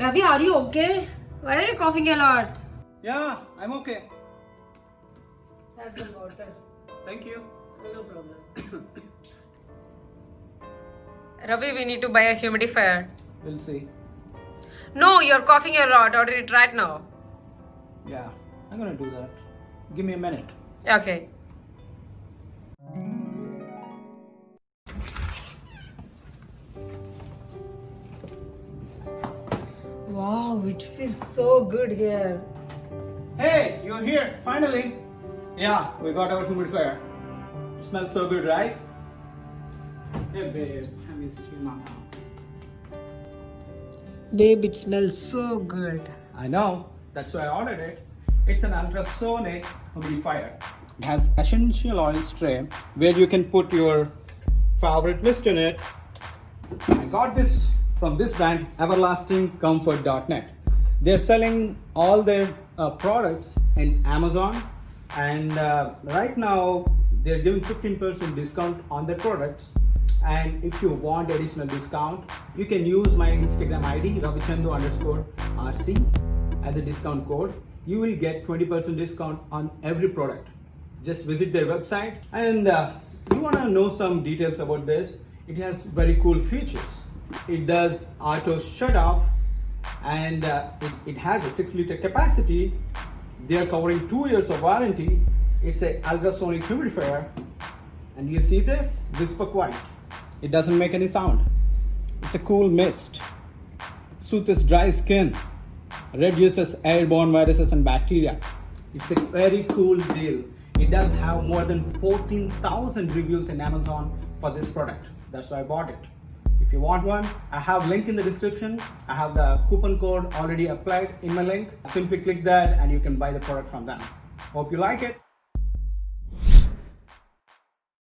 Ravi, are you okay? Why are you coughing a lot? Yeah, I'm okay. Have some water. Thank you. No problem. Ravi, we need to buy a humidifier. We'll see. No, you're coughing a lot. Order it right now. Yeah, I'm gonna do that. Give me a minute. Okay. Wow, it feels so good here. Hey, you're here, finally. Yeah, we got our humidifier. It smells so good, right? Hey babe, I miss you now. Babe, it smells so good. I know, that's why I ordered it. It's an ultrasonic humidifier. It has essential oil tray where you can put your favorite mist in it. I got this from this brand, everlastingcomfort.net. They're selling all their products in Amazon, and right now they're giving 15% discount on their products. And if you want additional discount, you can use my Instagram ID ravichandu_rc as a discount code. You will get 20% discount on every product. Just visit their website, and you want to know some details about this. It has very cool features. It does auto shut off, and it has a 6-liter capacity. They are covering 2 years of warranty. It's a ultrasonic humidifier, and you see this whisper quiet. It doesn't make any sound. It's a cool mist. Soothes dry skin. Reduces airborne viruses and bacteria. It's a very cool deal. It does have more than 14,000 reviews in Amazon for this product. That's why I bought it. If you want one, I have link in the description. I have the coupon code already applied in my link. Simply click that and you can buy the product from them. Hope you like it.